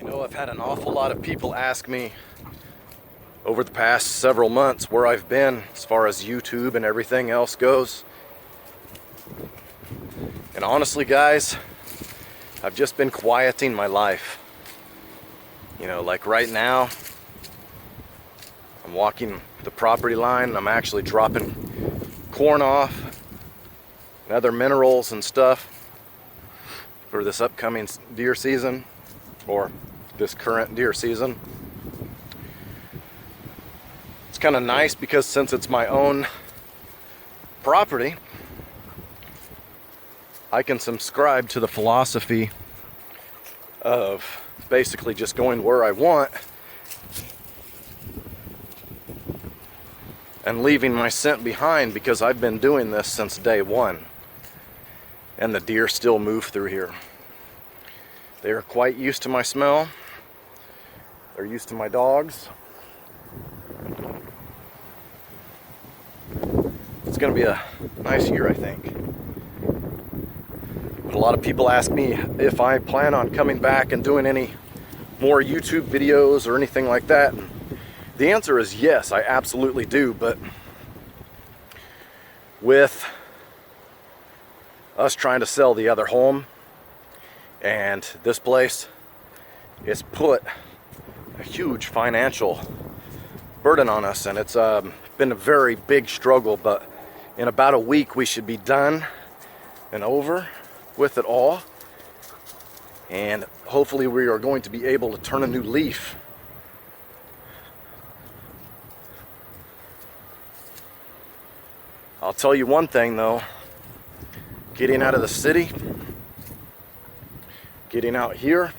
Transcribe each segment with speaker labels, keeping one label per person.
Speaker 1: You know, I've had an awful lot of people ask me over the past several months where I've been as far as YouTube and everything else goes. And honestly, guys, I've just been quieting my life. You know, like right now, I'm walking the property line and I'm actually dropping corn off and other minerals and stuff for this upcoming deer season, or this current deer season. It's kind of nice because since it's my own property, I can subscribe to the philosophy of basically just going where I want and leaving my scent behind, because I've been doing this since day one. And the deer still move through here. They are quite used to my smell. They're used to my dogs. It's going to be a nice year, I think. But a lot of people ask me if I plan on coming back and doing any more YouTube videos or anything like that. And the answer is yes, I absolutely do. But with us trying to sell the other home and this place, it's put a huge financial burden on us, and it's been a very big struggle. But in about a week we should be done and over with it all, and hopefully we are going to be able to turn a new leaf. I'll tell you one thing though, getting out of the city, getting out here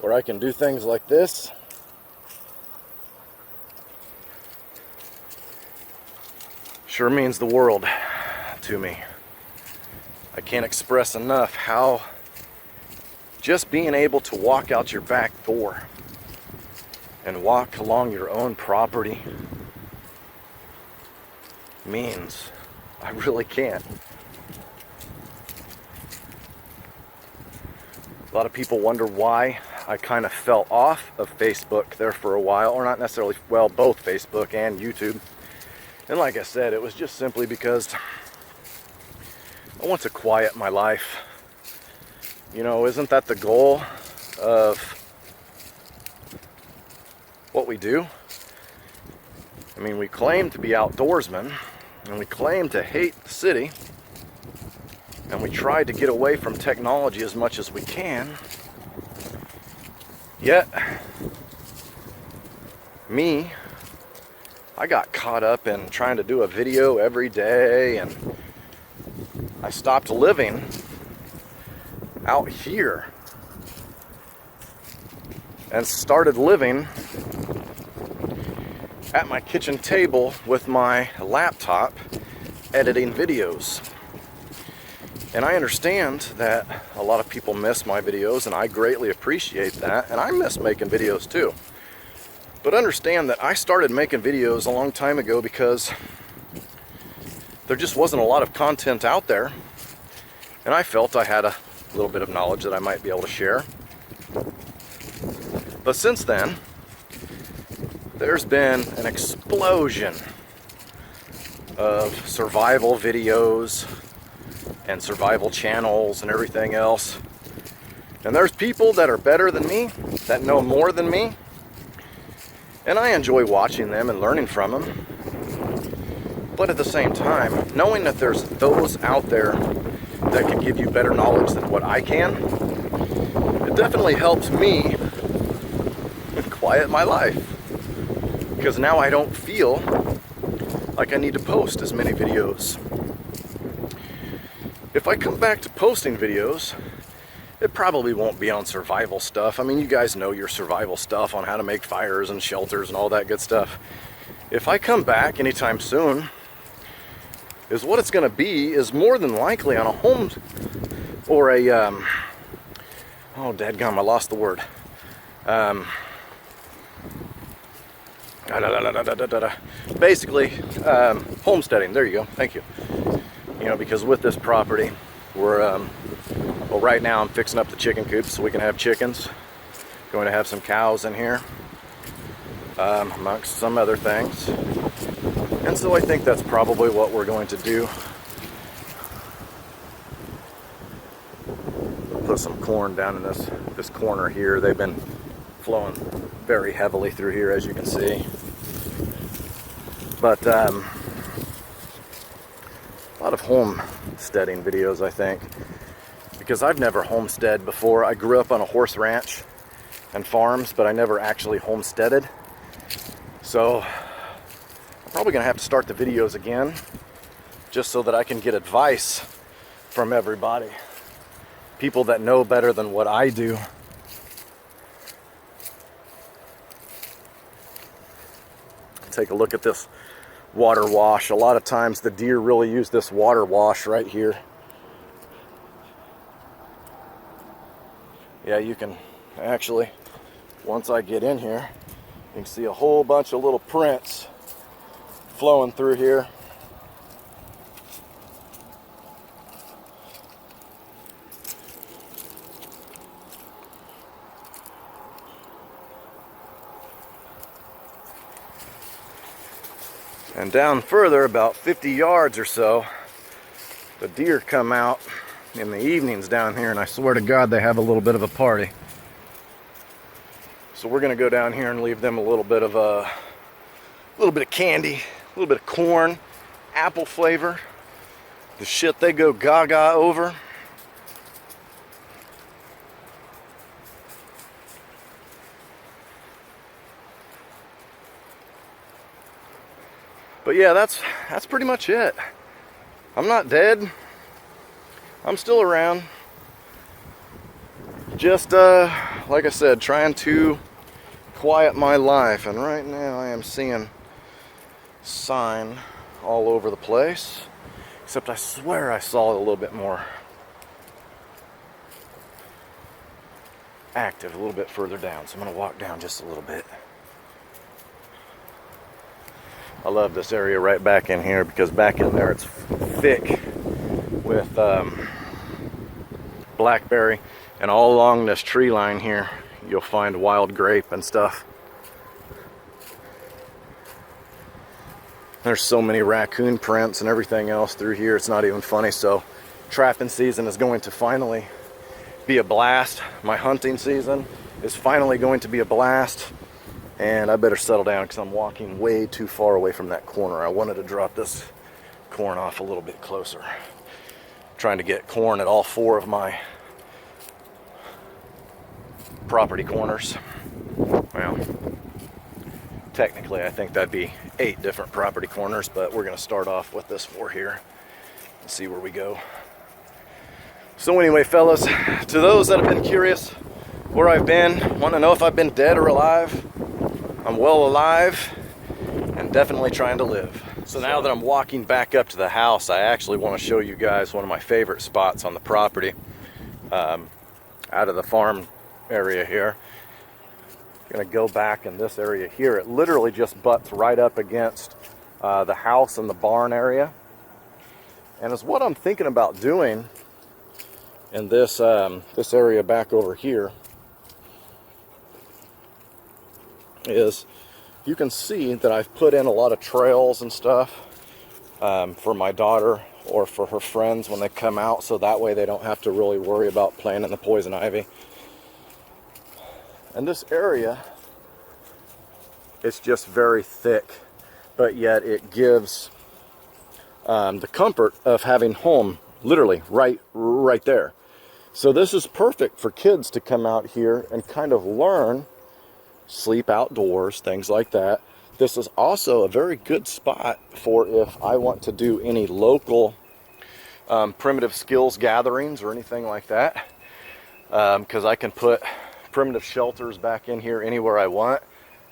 Speaker 1: where I can do things like this, sure means the world to me. I can't express enough how just being able to walk out your back door and walk along your own property means. I really can't. A lot of people wonder why I kind of fell off of Facebook there for a while, or not necessarily, well, both Facebook and YouTube. And like I said, it was just simply because I want to quiet my life. You know, isn't that the goal of what we do? I mean, we claim to be outdoorsmen, and we claim to hate the city, and we try to get away from technology as much as we can. Yet, me, I got caught up in trying to do a video every day, and I stopped living out here and started living at my kitchen table with my laptop editing videos. And I understand that a lot of people miss my videos, and I greatly appreciate that, and I miss making videos too. But understand that I started making videos a long time ago because there just wasn't a lot of content out there, and I felt I had a little bit of knowledge that I might be able to share. But since then, there's been an explosion of survival videos and survival channels and everything else. And there's people that are better than me, that know more than me, and I enjoy watching them and learning from them. But at the same time, knowing that there's those out there that can give you better knowledge than what I can, it definitely helps me quiet my life. Because now I don't feel like I need to post as many videos. If I come back to posting videos, it probably won't be on survival stuff. I mean, you guys know your survival stuff on how to make fires and shelters and all that good stuff. If I come back anytime soon, is what it's going to be is more than likely on a home or a, oh dadgum, I lost the word. Basically, homesteading, there you go, thank you. You know, because with this property, we're Well, right now I'm fixing up the chicken coops so we can have chickens. Going to have some cows in here, amongst some other things. And so I think that's probably what we're going to do. Put some corn down in this corner here. They've been flowing very heavily through here, as you can see. But a lot of homesteading videos, I think, because I've never homesteaded before. I grew up on a horse ranch and farms, but I never actually homesteaded. So I'm probably gonna have to start the videos again just so that I can get advice from everybody. People that know better than what I do. Take a look at this water wash. A lot of times the deer really use this water wash right here. Yeah, you can actually, once I get in here, you can see a whole bunch of little prints flowing through here. And down further, about 50 yards or so, the deer come out in the evenings down here, and I swear to God they have a little bit of a party. So we're gonna go down here and leave them a little bit of candy, a little bit of corn, apple flavor, the shit they go gaga over. But yeah, that's pretty much it. I'm not dead. I'm still around. Just like I said, trying to quiet my life. And right now I am seeing sign all over the place. Except I swear I saw it a little bit more active, a little bit further down. So I'm gonna walk down just a little bit. I love this area right back in here because back in there it's thick with blackberry, and all along this tree line here you'll find wild grape and stuff. There's so many raccoon prints and everything else through here, it's not even funny. So trapping season is going to finally be a blast. My hunting season is finally going to be a blast. And I better settle down because I'm walking way too far away from that corner. I wanted to drop this corn off a little bit closer. Trying to get corn at all 4 of my property corners. Well, technically I think that'd be 8 different property corners, but we're gonna start off with this 4 here and see where we go. So anyway, fellas, to those that have been curious where I've been, want to know if I've been dead or alive, I'm well alive and definitely trying to live. So now that I'm walking back up to the house, I actually want to show you guys one of my favorite spots on the property, out of the farm area here. I'm gonna go back in this area here. It literally just butts right up against the house and the barn area. And it's what I'm thinking about doing in this this area back over here. Is you can see that I've put in a lot of trails and stuff for my daughter or for her friends when they come out, so that way they don't have to really worry about playing in the poison ivy. And this area, it's just very thick, but yet it gives the comfort of having home literally right there. So this is perfect for kids to come out here and kind of learn, sleep outdoors, things like that. This is also a very good spot for if I want to do any local primitive skills gatherings or anything like that, because I can put primitive shelters back in here anywhere I want.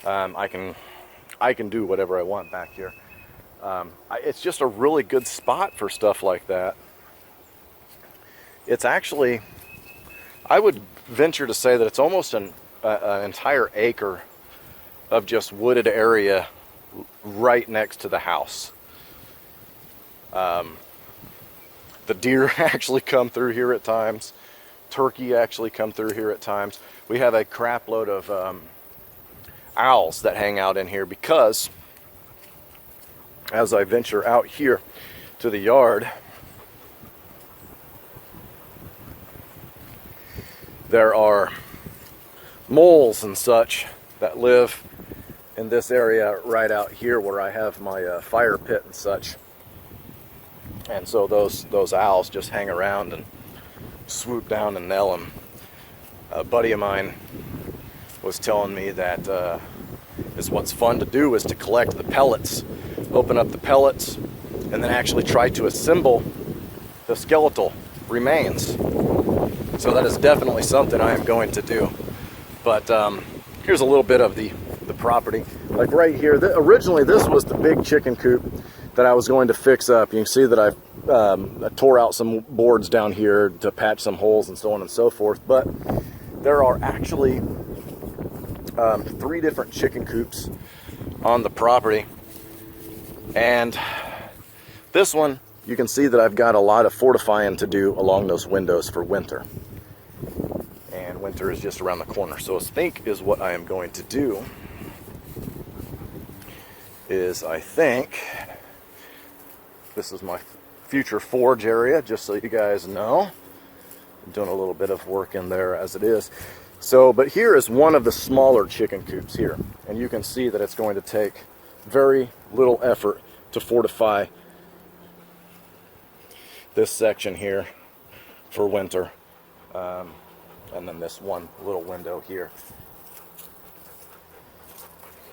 Speaker 1: I can do whatever I want back here. It's just a really good spot for stuff like that. It's actually, I would venture to say that it's almost an entire acre of just wooded area right next to the house. The deer actually come through here at times. turkey actually come through here at times. We have a crap load of owls that hang out in here because as I venture out here to the yard, there are moles and such that live in this area right out here where I have my fire pit and such. And so those owls just hang around and swoop down and nail them. A buddy of mine was telling me that is what's fun to do is to collect the pellets, open up the pellets, and then actually try to assemble the skeletal remains. So that is definitely something I am going to do. But here's a little bit of the property. Like right here, originally this was the big chicken coop that I was going to fix up. You can see that I tore out some boards down here to patch some holes and so on and so forth. But there are actually 3 different chicken coops on the property. And this one, you can see that I've got a lot of fortifying to do along those windows for winter. And winter is just around the corner. So I think is what I am going to do is I think this is my future forge area, just so you guys know. I'm doing a little bit of work in there as it is. So, but here is one of the smaller chicken coops here. And you can see that it's going to take very little effort to fortify this section here for winter. And then this one little window here.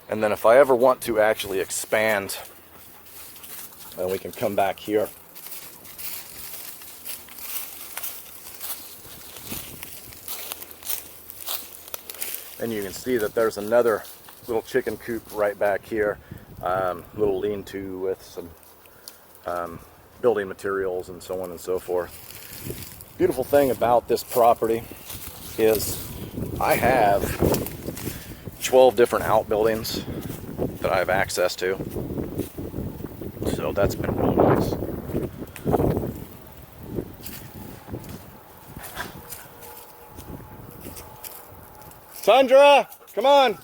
Speaker 1: And then if I ever want to actually expand, then we can come back here. And you can see that there's another little chicken coop right back here. Little lean-to with some building materials and so on and so forth. Beautiful thing about this property is I have 12 different outbuildings that I have access to. So that's been real nice. Tundra, come on.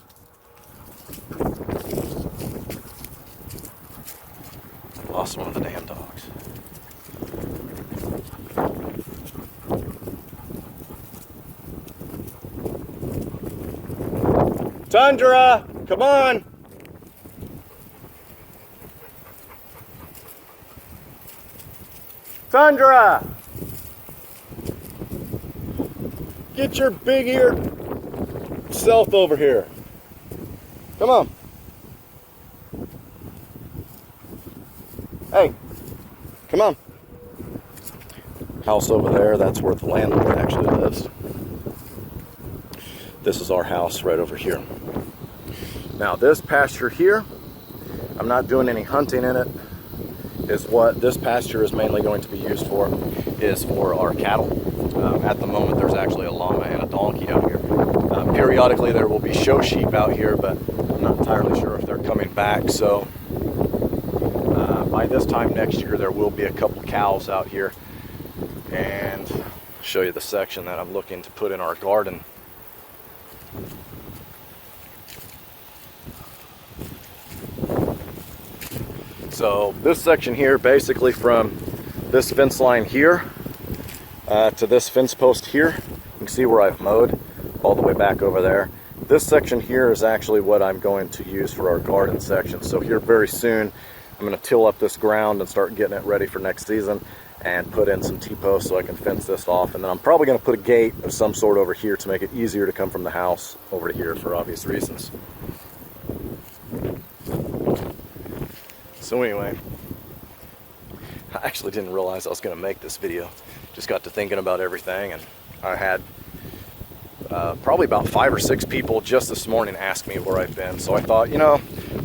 Speaker 1: Lost one of the damn dogs. Tundra, come on. Tundra, get your big-eared self over here. Come on. Hey, come on. House over there, that's where the landlord actually lives. This is our house right over here. Now this pasture here, I'm not doing any hunting in it. Is what this pasture is mainly going to be used for, is for our cattle. At the moment there's actually a llama and a donkey out here. Periodically there will be show sheep out here, but I'm not entirely sure if they're coming back. So by this time next year there will be a couple cows out here. And I'll show you the section that I'm looking to put in our garden. So this section here, basically from this fence line here to this fence post here, you can see where I've mowed all the way back over there. This section here is actually what I'm going to use for our garden section. So here very soon, I'm going to till up this ground and start getting it ready for next season and put in some T-posts so I can fence this off. And then I'm probably going to put a gate of some sort over here to make it easier to come from the house over to here for obvious reasons. So anyway, I actually didn't realize I was going to make this video. Just got to thinking about everything, and I had probably about 5 or 6 people just this morning ask me where I've been. So I thought, you know,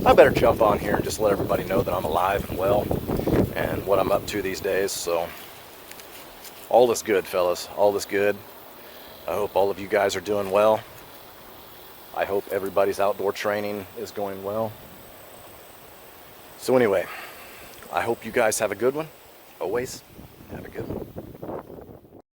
Speaker 1: I better jump on here and just let everybody know that I'm alive and well and what I'm up to these days. So all is good, fellas. All is good. I hope all of you guys are doing well. I hope everybody's outdoor training is going well. So anyway, I hope you guys have a good one. Always have a good one.